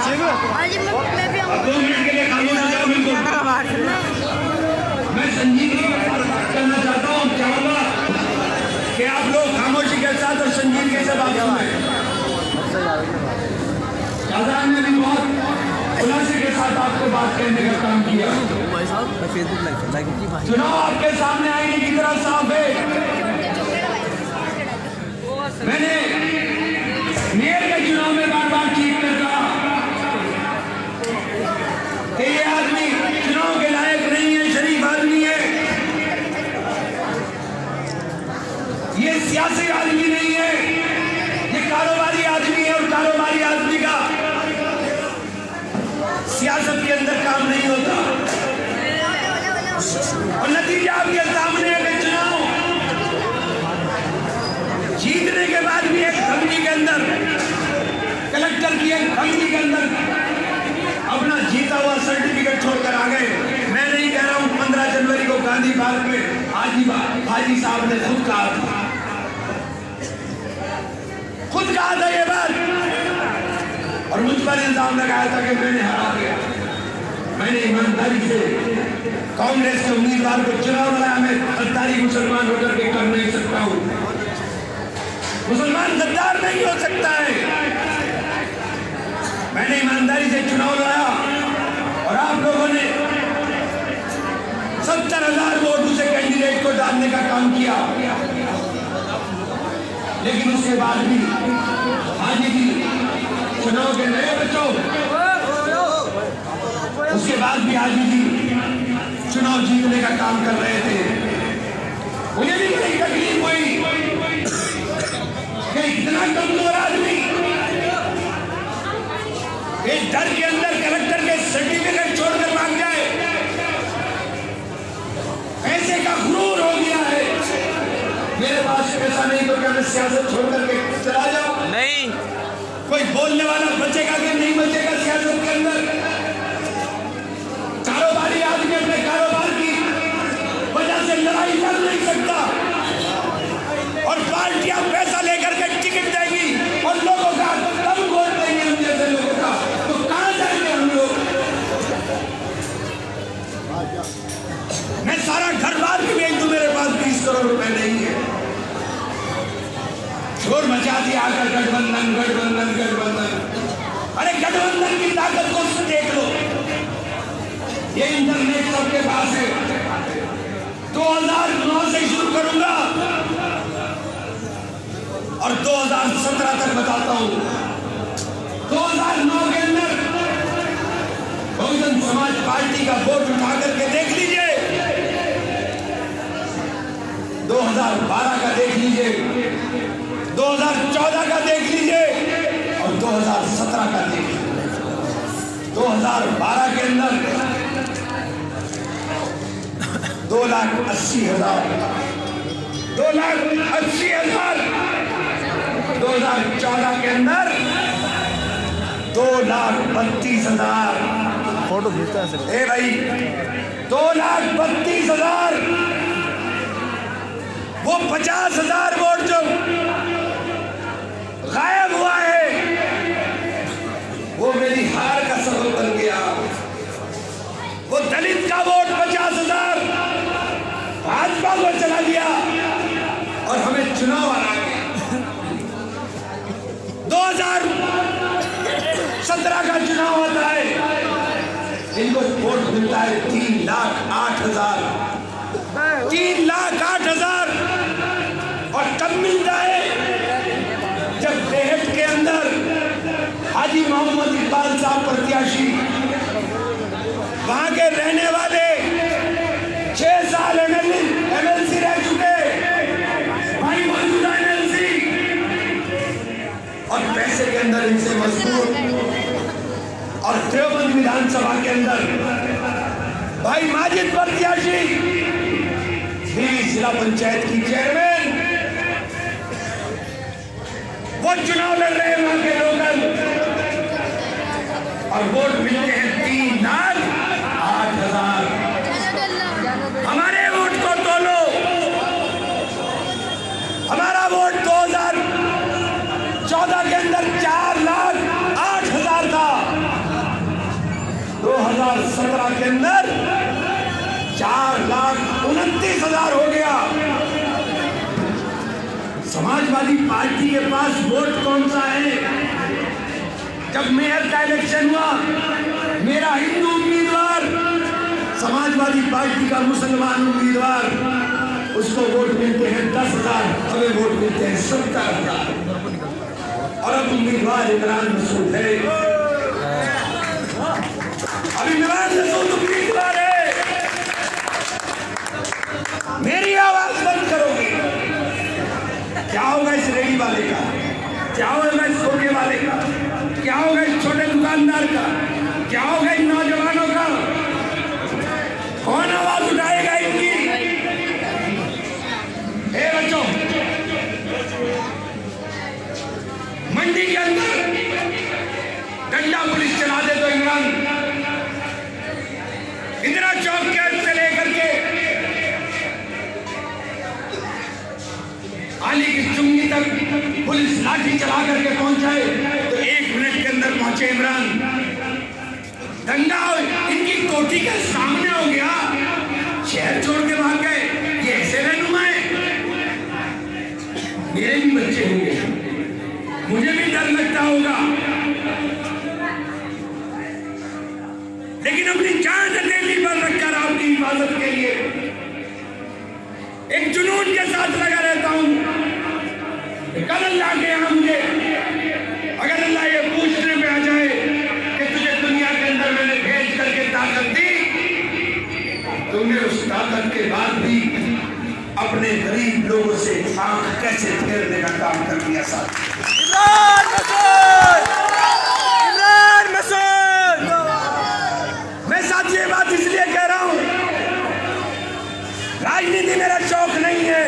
2 minute के लिए खामोश हो जाओ बिल्कुल। मैं संजीदगी के साथ बात करना चाहता हूँ। चाहूंगा कि आप लोग खामोशी के साथ और संजीदगी से बात सुनें। शाहजहां ने भी बहुत खुलासे के साथ आपको बात कहने का काम किया। चुनाव आपके सामने आईने की तरह साफ है। मैंने मेयर के चुनाव में बार-बार चीख कर कहा कि ये आदमी चुनाव के लायक नहीं है, शरीफ आदमी है, ये सियासी आदमी नहीं है, ये कारोबारी आदमी है और कारोबारी आदमी का सियासत के अंदर काम नहीं होता। और नतीजा आपके सामने है कि चुनाव जीतने के बाद भी एक कंपनी के अंदर, कलेक्टर की एक कंपनी के अंदर अपना जीता हुआ सर्टिफिकेट छोड़कर आ गए। मैं नहीं कह रहा हूं, 15 जनवरी को गांधी पार्क में हाजी साहब ने खुद कहा था ये बात, और मुझ पर इल्जाम लगाया था कि मैंने हरा दिया। मैंने ईमानदारी से कांग्रेस के उम्मीदवार को चुनाव लड़ा। मैं गद्दारी मुसलमान होकर के कर नहीं सकता हूं। मुसलमान गद्दार नहीं हो सकता है। मैंने ईमानदारी से चुनाव लड़ा और आप लोगों ने 70,000 वोट उसे कैंडिडेट को डालने का काम किया। लेकिन उसके बाद भी हाजी जी चुनाव के नए बच्चों, उसके बाद भी हाजी जी चुनाव जीतने का काम कर रहे थे। मुझे भी बड़ी तकलीफ हुई कि इतना कमजोर आदमी एक डर के अंदर कलेक्टर के सर्टिफिकेट छोड़कर भाग जाए। पैसे का गुरूर हो गया है। मेरे पास पैसा नहीं तो क्या मैं सियासत छोड़कर के चला जाऊं? नहीं। कोई बोलने वाला बचेगा कि नहीं बचेगा सियासत के अंदर? कारोबारी आदमी अपने कारोबार की वजह से लड़ाई लड़ नहीं सकता, और पार्टियां पैसा लेकर के टिकट देगी और लोगों का कम वोट देंगे हम जैसे लोगों का, तो कहां जाएंगे हम लोग? मैं सारा घर बार भी बेच दूं, मेरे पास 20 करोड़ रुपए नहीं है। शोर मचा दिया आकर गठबंधन गठबंधन गठबंधन। अरे गठबंधन की ताकत को देख लो। ये इंटरनेट सबके पास है। 2009 से शुरू करूंगा और 2017 तक बताता हूं। 2009 के अंदर बहुजन समाज पार्टी का वोट उठा करके देख लीजिए, 2012 का देख लीजिए, 2014 का देख लीजिए और 2017 का देख लीजिए। 2012 के अंदर 2,80,000, 2,80,000। 2014 के अंदर 2,32,000। फोटो खींचता है ए भाई, 2,32,000। वो 50,000 वोट जो गायब हुआ है, वो मेरी हार का सबब बन गया। वो दलित का वोट 50,000 भाजपा को चला गया और हमें चुनाव हरा गया। 2017 का चुनाव होता है, इनको वोट मिलता है 3,08,000। 3,08,000। और कब मिलता है? जब बेहट के अंदर हाजी मोहम्मद इकबाल साहब प्रत्याशी, वहां के रहने वाले 6 साल एमएलसी रह चुके, भाई मौजूदा एमएलसी, और पैसे के अंदर इनसे मजबूत, और देवबंद विधानसभा के अंदर भाई माजिद प्रत्याशी, जिला पंचायत की चेयरमैन, वो चुनाव लड़ रहे हैं वहां के लोकल, और वोट मिलते हैं 3,08,000। हमारे वोट को तोलो। हमारा वोट 2014 के अंदर 4,08,000 था। समाजवादी पार्टी के पास वोट कौन सा है? जब मेयर का इलेक्शन हुआ, मेरा हिंदू उम्मीदवार समाजवादी पार्टी का मुसलमान उम्मीदवार, उसको वोट मिलते हैं 10,000, हमें वोट मिलते हैं 70,000। और अब उम्मीदवार इमरान मसूद है। अब इमरान मसूद उम्मीदवार है। मेरी आवाज बंद करोगे, क्या होगा इस रेडी वाले का? क्या होगा इस धोखे वाले का? क्या होगा इस छोटे दुकानदार का? क्या होगा इन नौजवानों का? कौन आवाज उठाएगा इनकी? हे बच्चों, मंडी के अंदर डंडा पुलिस चला दे तो इमरान, इंदिरा चौक के से लेकर के आली की चुंगी तक पुलिस लाठी चला करके पहुंचाए तो 1 मिनट के अंदर पहुंचे इमरान। दंगा इनकी कोठी के सामने हो गया, शहर छोड़ के भाग गए। ये ऐसे रहनुमा है? मेरे भी बच्चे होंगे, मुझे भी डर लगता होगा, लेकिन अपनी जान हथेली पर रखकर आपकी हिफाजत के लिए एक जुनून के साथ लगा रहता हूं। कल अल्लाह के यहाँ मुझे अगर अल्लाह ये पूछने में आ जाए कि तुझे दुनिया के अंदर मैंने भेज करके ताकत दी, तुमने उस ताकत के बाद भी अपने गरीब लोगों से आंख कैसे फेरने का काम कर दिया साथ। इमरान मसूद, मैं साथ ये बात इसलिए कह रहा हूं, राजनीति मेरा शौक नहीं है,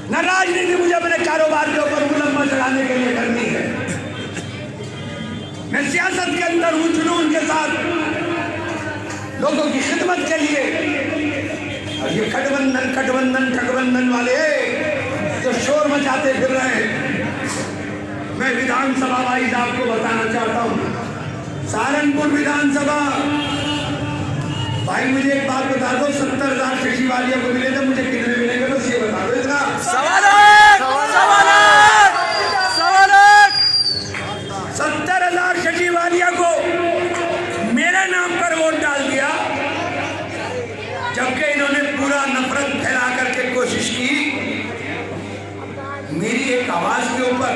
न राजनीति मुझे अपने कारोबार के ऊपर मुलम्मा चढ़ाने के लिए करनी है। मैं सियासत के अंदर हूं जुनून के साथ, लोगों की खिदमत के लिए। और ये गठबंधन वाले जो शोर मचाते फिर रहे हैं, मैं विधानसभा वाइज आपको बताना चाहता हूं। सहारनपुर विधानसभा, भाई मुझे एक बात बता दो, 70,000 सचिवालय को मिले थे, मुझे कितने मिलेंगे बस ये बता दो। इतना 70,000 सचिवालय को मेरे नाम पर वोट डाल दिया, जबकि इन्होंने पूरा नफरत फैला करके कोशिश की मेरी एक आवाज के ऊपर,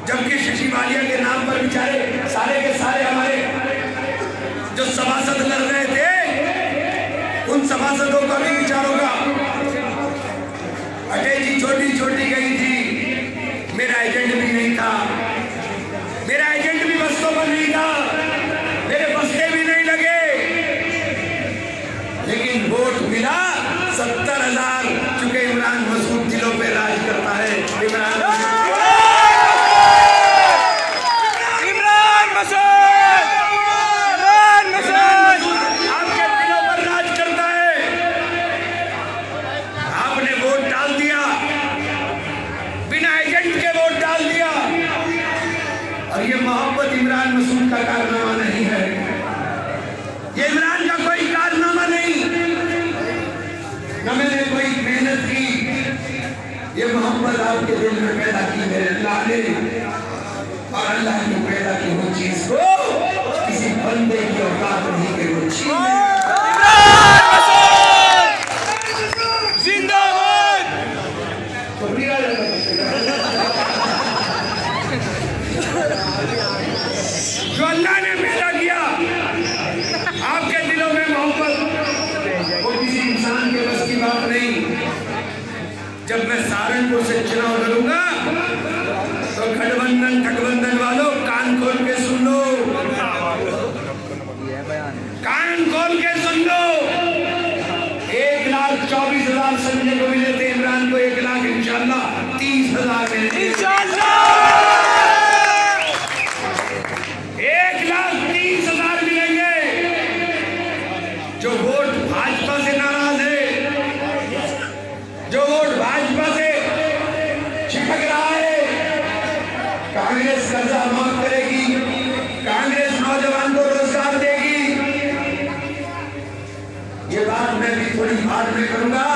जबकि सचिवालय के नाम पर बेचारे सारे के सारे हमारे जो सभासद लड़ रहे थे, उन सभासदों का भी विचार होगा। अटैची छोटी छोटी गई थी, मेरा एजेंट भी नहीं था, मेरा एजेंट भी बस्तों पर नहीं था, मेरे बस्ते भी नहीं लगे, लेकिन वोट मिला 70,000। चूंकि इमरान मसूद दिलों पे राज करता है। इमरान आपके दिलों पर राज करता है। आपने वोट डाल दिया, बिना एजेंट के वोट डाल दिया, और ये मोहब्बत इमरान मसूद का कारनामा नहीं है, ये इमरान का कोई कारनामा नहीं, न मैंने कोई मेहनत की, ये मोहब्बत आपके दिल में पैदा की मेरे अल्लाह ने। और अल्लाह की पैदा की वो चीज को किसी बंदे की औकात नहीं कि वो छीने। जिंदाबाद। जो अल्लाह ने पैदा किया आपके दिलों में मोहब्बत, वो किसी इंसान के बस की बात नहीं। जब मैं सहारनपुर से चुनाव लड़ूंगा तो गठबंधन वालों कान खोल के सुन लो, कान खोल के सुन लो। 1,24,000 संजय को मिले थे, इमरान को 1 लाख इंशाल्लाह 30,000 मिले। इंशाल्लाह 1,30,000 मिलेंगे। जो वोट भाजपा से नाराज है, जो वोट भाजपा से छिपक रहा है, कांग्रेस कर्जा माफ करेगी, कांग्रेस नौजवान को रोजगार देगी। ये बात मैं भी थोड़ी बाद में करूंगा,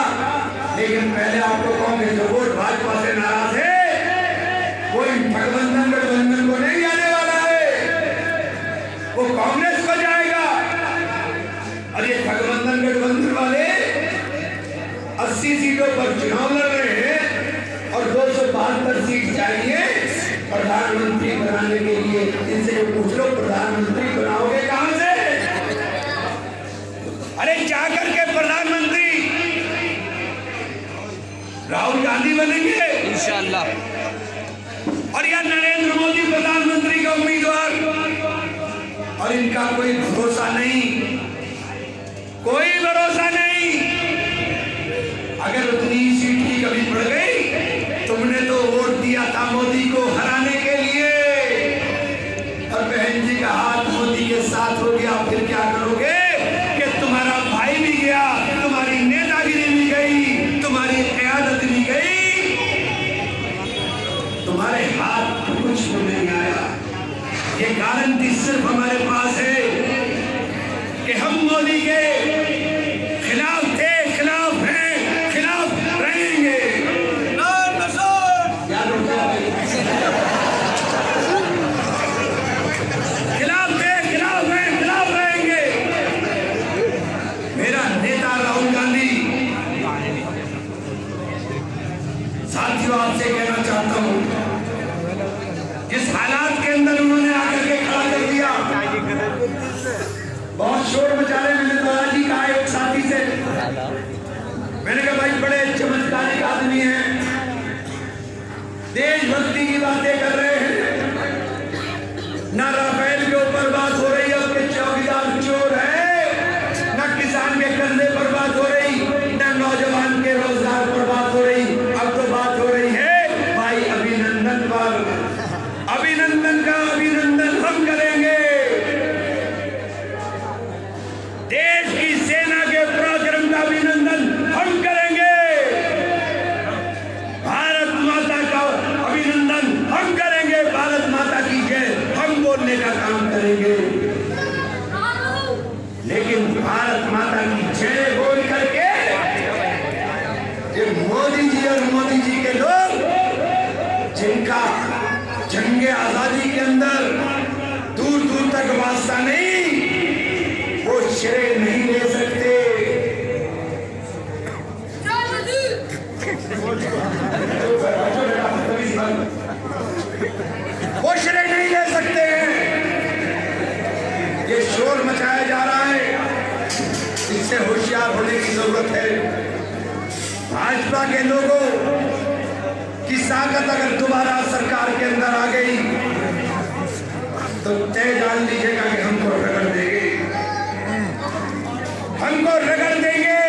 लेकिन लेकिन पहले आपको कहूंगे जो वोट भाजपा से नाराज है कोई गठबंधन को नहीं जाने वाला है, वो कांग्रेस को जाएगा। और ये गठबंधन वाले 80 सीटों पर चुनाव लड़ रहे हैं और 272 सीट चाहिए प्रधानमंत्री बनाने के लिए। इनसे जो पूछ लो प्रधानमंत्री बनाओगे कहां से? अरे जाकर के प्रधानमंत्री राहुल गांधी बनेंगे इंशाअल्लाह, और या नरेंद्र मोदी प्रधानमंत्री का उम्मीदवार। और इनका कोई भरोसा नहीं, कोई भरोसा नहीं। अगर उतनी सीट की कमी पड़ गई, तुमने तो वोट दिया था मोदी को हराने के लिए, और बहन जी का हाथ मोदी के साथ हो गया, फिर क्या करोगे कि तुम्हारा भाई भी गया, तुम्हारी नेतागिरी भी गई, तुम्हारी क़यादत भी गई, तुम्हारे हाथ कुछ नहीं आया। ये गारंटी सिर्फ हमारे पास है कि हम मोदी के खिलाफ थे, खिलाफ हैं, खिलाफ रहेंगे। खिलाफ थे, खिलाफ हैं, खिलाफ रहेंगे। मेरा नेता राहुल गांधी, साथियों आपसे कहना चाहता हूं, जिस हालात के अंदर उन्होंने आकर के खड़ा कर दिया, बहुत शोर मचा रहे। मैंने तो आज ही कहा एक साथी से, मैंने कहा भाई बड़े चमत्कारिक आदमी हैं, देशभक्ति की बातें कर रहे हैं, ना राफेल के ऊपर बात हो रही है, उसके चौकीदार चोर है, ना किसान के कंधे पर बात हो रही, ना नौजवान के रोजगार पर बात हो रही। अब तो बात हो रही है भाई अभिनंदन पर। अभिनंदन का अभिनंदन हम करेंगे, देश की सेना के पराक्रम का अभिनंदन हम करेंगे, भारत माता का अभिनंदन हम करेंगे, भारत माता की जय हम बोलने का काम करेंगे। लेकिन भारत माता की जय बोल करके ये मोदी जी और मोदी जी के लोग, जिनका जंगे आजादी के अंदर दूर दूर तक वास्ता नहीं, वो श्रेय नहीं ले सकते। वो श्रेय नहीं ले सकते हैं। ये शोर मचाया जा रहा है, इससे होशियार होने की जरूरत है। भाजपा के लोगों की ताकत अगर दोबारा सरकार के अंदर आ गई तो तय जान लीजिएगा कि हमको रगड़ देंगे, हमको रगड़ देंगे।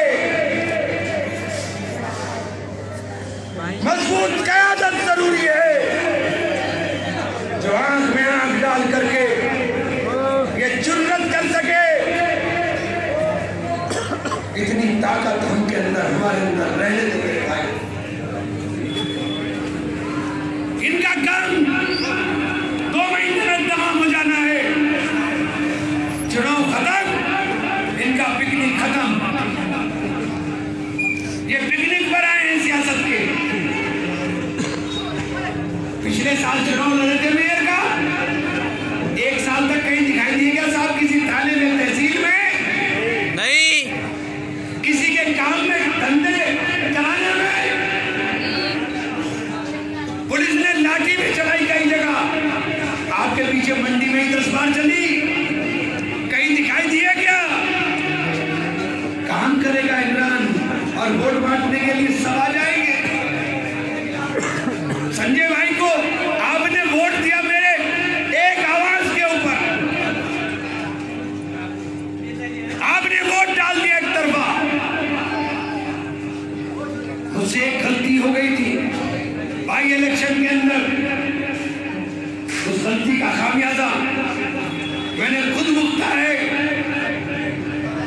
मजबूत क़यादत जरूरी है, जो आंख में आंख डाल करके ये जुर्रत कर सके। इतनी ताकत हमके अंदर, हमारे अंदर रहने देंगे भाई। इनका काम 2 महीने में तमाम हो जाना है। चुनाव खत्म, इनका पिकनिक खत्म। ये पिकनिक पर आए हैं सियासत के। पिछले साल चुनाव लड़े थे मेयर का, 1 साल तक कहीं दिखाई दिए क्या साहब? किसी थाने में, तहसील में नहीं, किसी के काम में, धंधे कराने में। पुलिस ने लाठी भी चलाई कई जगह, आपके पीछे मंडी में ही 10 बार चली, कहीं दिखाई दिया क्या? काम करेगा इमरान और वोट बांटने के लिए सब आ जाएंगे। संजय भाई को आपने वोट दिया मेरे एक आवाज के ऊपर, आपने वोट डाल दिया एक तरफा। मुझसे एक गलती हो गई थी भाई इलेक्शन के अंदर, उस गलती का खामियाजा मैंने खुद भुगता है।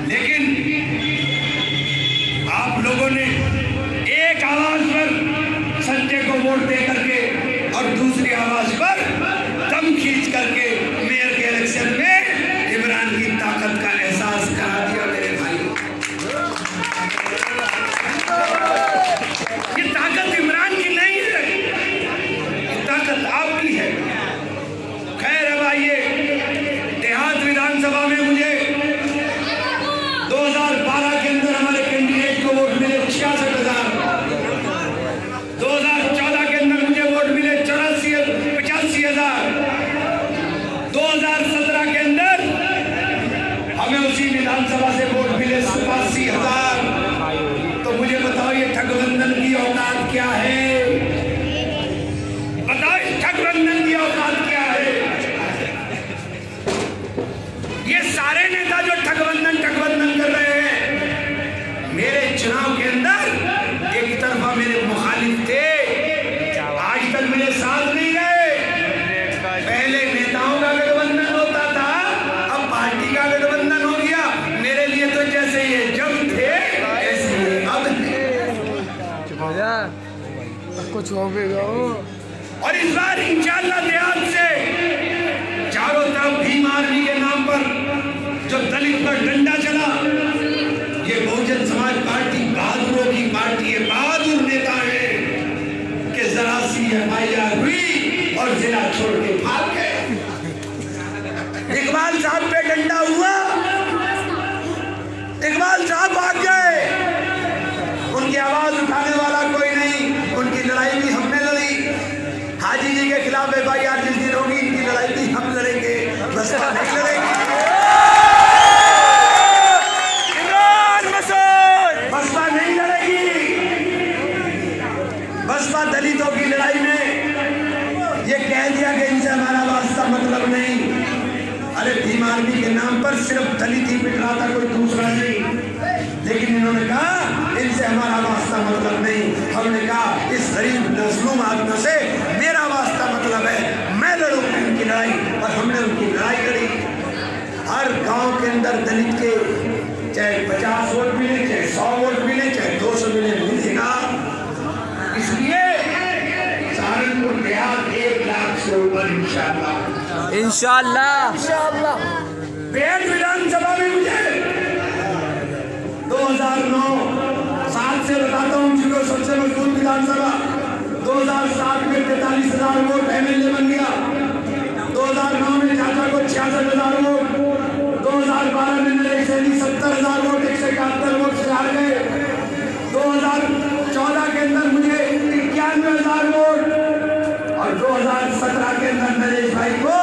लेकिन आप लोगों ने एक आवाज पर संजय को वोट दे करके और दूसरी आवाज पर दम खींच करके मेयर के इलेक्शन में इमरान की ताकत का एहसास करा दिया मेरे भाई। कुछ होगा। और इस बार इंशाअल्लाह देहात से चारों तरफ भीम आर्मी के नाम पर जो दलित पर डंडा चला, ये बहुजन समाज पार्टी बहादुरों की पार्टी है, बहादुर नेता है कि जरा सी एफआईआर हुई और जिला छोड़ के भाग गए। इकबाल साहब पे डंडा हुआ, इकबाल साहब भाग गए, उनकी आवाज उठाने वाला कोई नहीं। उनकी लड़ाई भी हमने लड़ी। हाजी जी के खिलाफ एफआईआर जिस दिन होगी, इनकी लड़ाई भी हम लड़ेंगे, बसपा नहीं लड़ेगी। बसपा नहीं लड़ेगी। बसपा दलितों की लड़ाई में ये कह दिया कि इनसे हमारा वास्ता मतलब नहीं। अरे भीम आर्मी के नाम पर सिर्फ दलित ही पिट रहा था, कोई दूसरा नहीं। लेकिन इन्होंने कहा इनसे हमारा वास्ता मतलब नहीं। हमने कहा इस गरीब मजलूम आदमियों से मेरा वास्ता मतलब है, मैं लड़ूंगा इनकी लड़ाई। और हमने उनकी लड़ाई लड़ी। हर गांव के अंदर दलित के चाहे 50 वोट मिले, चाहे 100 वोट मिले, चाहे 200 मिले, मिलेगा। इसलिए सहारनपुर देहात 1 लाख से ऊपर इंशाअल्लाह बेहद विधानसभा में मुझे 2009 साल से बताता हूँ जिनको सबसे मजबूत विधानसभा 2007 में 43,000 वोट एमएलए बन गया। 2009 में चाचा को 66,000 वोट, 2012 में नरेश सैनी 70,000 वोट 171 वोट से हार गए। 2014 के अंदर मुझे 91,000 वोट और 2017 के अंदर नरेश भाई को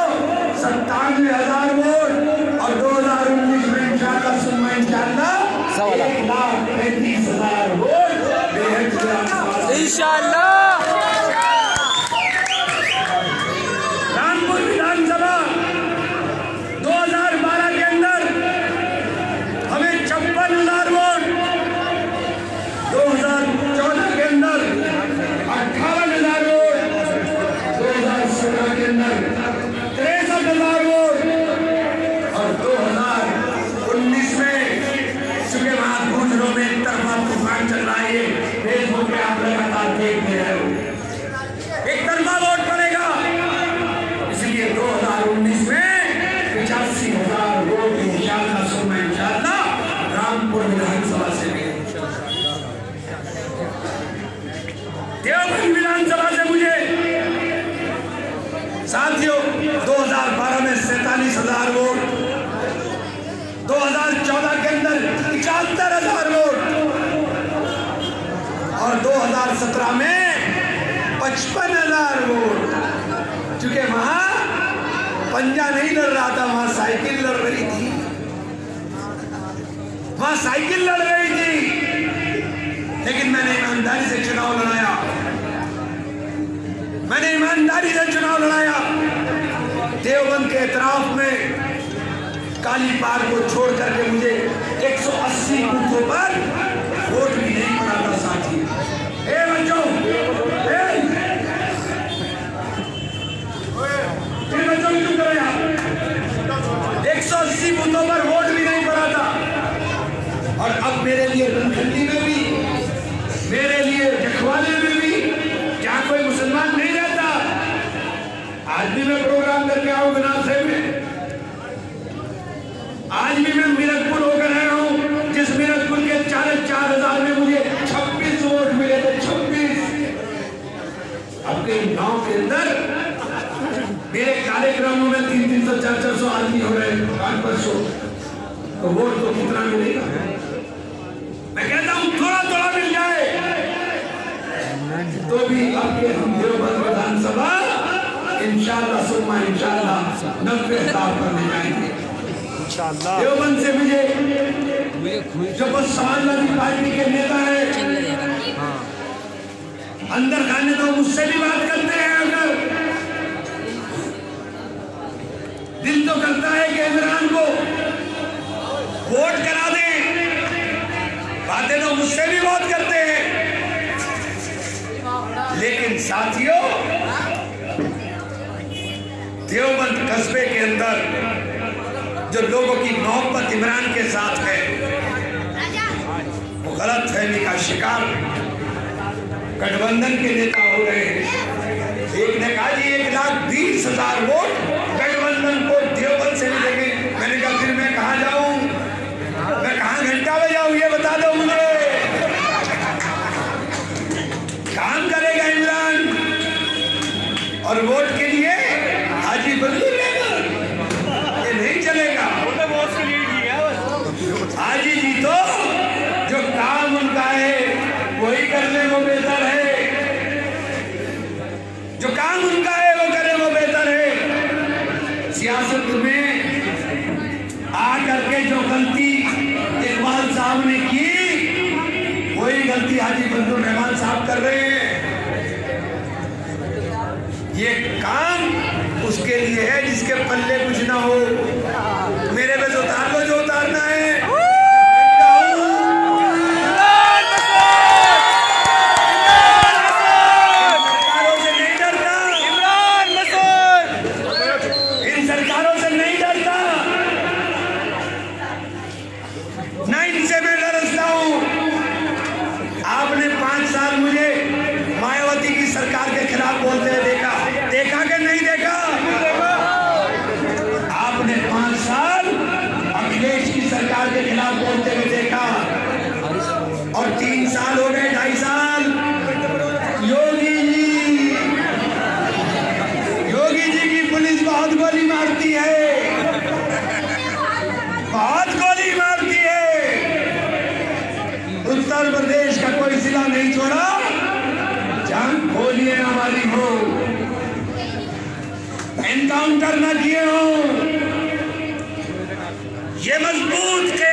97,000 वोट और 2019 में इंशाअल्लाह सुनमा इंशाअल्लाह 1,35,000 वोट इंशाअल्लाह। रामपुर विधानसभा 2012 के अंदर हमें 56,000 वोट, 2014 के अंदर 58,000 वोट, 2017 के अंदर 63,000 वोट और 2019 में चुके वहां गुजरों में एक तरफा तूफान चल रहा है। फेसबुक पे आप लगातार देख रहे हो, एक तरफा वोट पड़ेगा। इसलिए 2019 में 85,000 वोट इंशाअल्लाह सुनमा इंशाअल्लाह रामपुर विधानसभा से देवबंद विधानसभा से मुझे साथियों 2012 में 47,000 वोट, 2014 के अंदर 75,000 वोट और 2017 में 55,000 वोट। चूंकि वहां पंजा नहीं लड़ रहा था, वहां साइकिल लड़ रही थी, वहां साइकिल लड़ रही थी। लेकिन मैंने ईमानदारी से चुनाव लड़ाया, मैंने ईमानदारी से चुनाव लड़ाया। देवबंद के एतराफ में काली पार को छोड़ करके मुझे 180 बूथों पर वोट भी नहीं पड़ा था साथी। बच्चों 180 बूथों पर वोट भी नहीं पड़ा था। और अब मेरे लिए रंगली में भी, मेरे लिए जखवाले में भी जहां कोई मुसलमान नहीं रहता, आज भी मैं प्रोग्राम करके आऊं बनारस में, आज भी मैं मीरकपुर होकर आया हूं, जिस मीरकपुर के 4,000 में मुझे 26 वोट मिले थे। 26 अपने गांव के अंदर मेरे कार्यक्रमों में 300, 400 आदमी हो रहे हैं 500, तो वोट तो कितना मिलेगा? मैं कहता हूं थोड़ा थोड़ा मिल जाए तो भी आपके हम देवबंद विधानसभा इंशाअल्लाह सुनमा इंशाअल्लाह 90,000 पर ले जाएंगे। देवबंद से मुझे जो बस समाजवादी पार्टी के नेता है अंदर खाने तो मुझसे भी बात करते हैं, अगर दिल तो करता है कि इमरान को वोट करा दें, बातें तो मुझसे भी बहुत करते हैं। लेकिन साथियों देवबंद कस्बे के अंदर जो लोगों की मोहब्बत इमरान के साथ है वो गलत फहमी का शिकार। गठबंधन के नेता हो गए। एक ने कहा जी 1,20,000 वोट गठबंधन को देवबंद से मिलेंगे। मैंने कहा फिर मैं कहाँ जाऊं, मैं कहाँ घंटा बजाऊं, ये बता दो मुझे। काम करेगा इमरान और वोट के लिए हाजी बल्लू लेगा, ये नहीं चलेगा। हाजी जी तो जो काम उनका है वही करने को बेहतर है, जो काम उनका है वो करे वो बेहतर है। सियासत में आकर के जो गलती इकबाल साहब ने की वही गलती हाजी बंदू रहमान साहब कर रहे हैं। ये काम उसके लिए है जिसके पल्ले कुछ ना हो। मेरे पे जो उतार लो जो उतारना है। के खिलाफ बोलते हुए देखा और 3 साल हो गए, 2.5 साल। योगी जी की पुलिस बहुत गोली मारती है, बहुत गोली मारती है। उत्तर प्रदेश का कोई जिला नहीं छोड़ा जहां गोलियां हमारी हो, एनकाउंटर न किए हो। ये मजबूत के